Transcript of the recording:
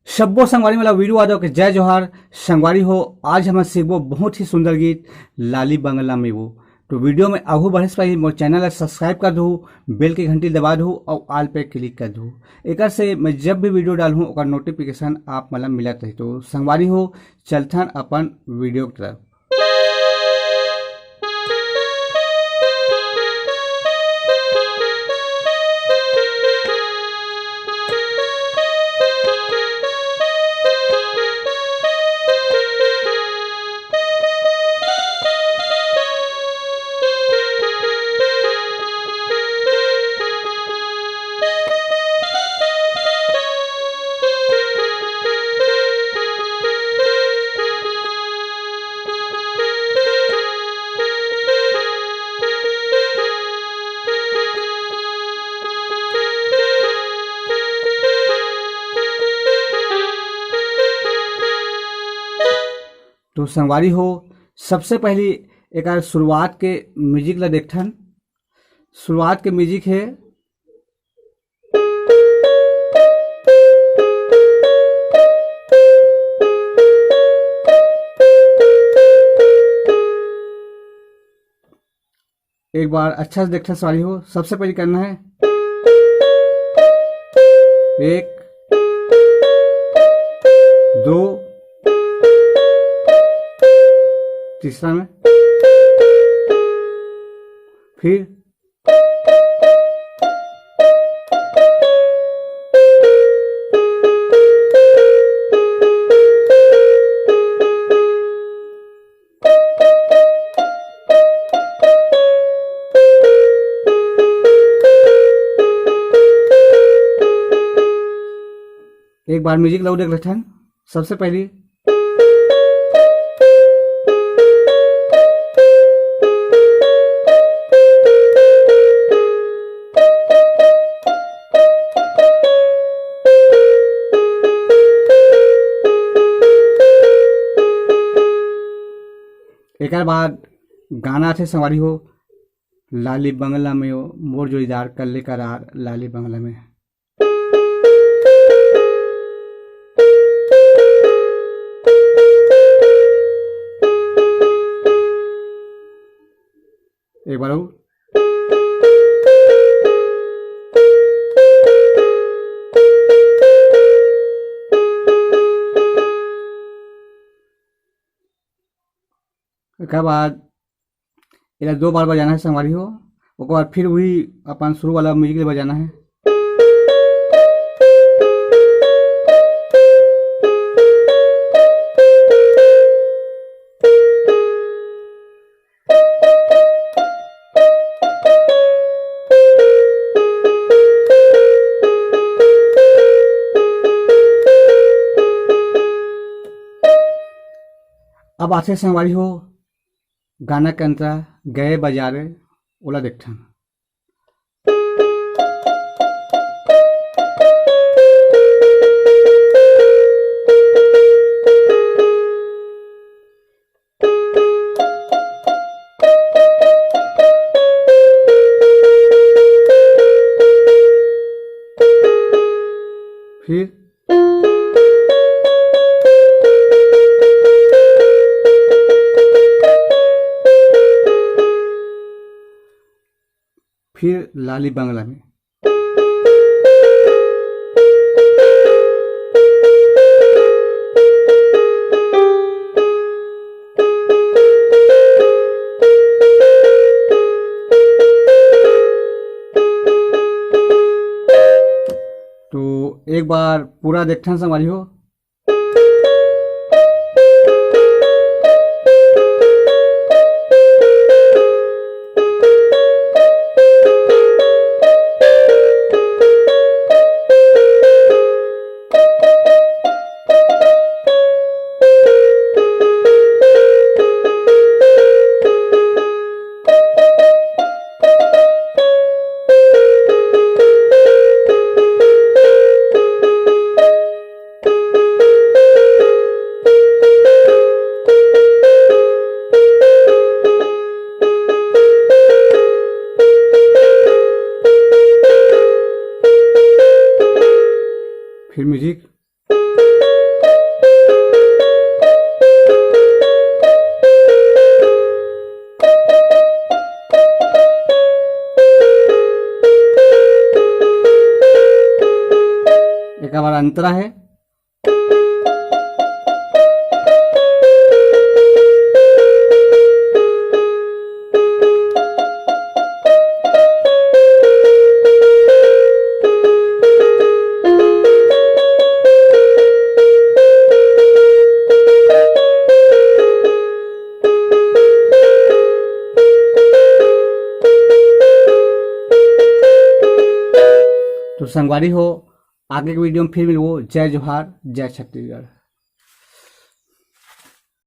शब्बो संगवारी वाला वीडियो आ जाओ कि जय जोहार संगवारी हो। आज हम सीखबो बहुत ही सुंदर गीत लाली बंगला में वो। तो वीडियो में आगू बढ़े से पहले मोर चैनल सब्सक्राइब कर दू, बेल की घंटी दबा दू और आल पे क्लिक कर दू। एक से मैं जब भी वीडियो डालूँ और नोटिफिकेशन आप मतलब मिलत रही। तो संगवारी हो चलथन अपन वीडियो की तरफ। तो संगवारी हो सबसे पहली एक शुरुआत के म्यूजिक ला देखथन। शुरुआत के म्यूजिक है एक बार अच्छा से देखथन। सवारी हो सबसे पहले करना है एक दो, तीसरा में फिर एक बार म्यूजिक लाउड देख लेते हैं। सबसे पहले एक बाद गाना थे संवारी हो लाली बंगला में हो मोर जोड़ीदार कल्ले करार लाली बंगला में। एक बार और एक बाद इला दो बार बजाना है संगवारी हो। उसके बाद फिर वही अपन शुरू वाला म्यूजिक बजाना है। अब आते संगवारी हो गाना के अंतरा गए बाजारे ओला देखथन। फिर लाली बंगला में। तो एक बार पूरा देखथन संगवारी हो। का हमारा अंतरा है। तो संगवारी हो, आगे के वीडियो में फिर मिलवो। जय जोहार, जय छत्तीसगढ़।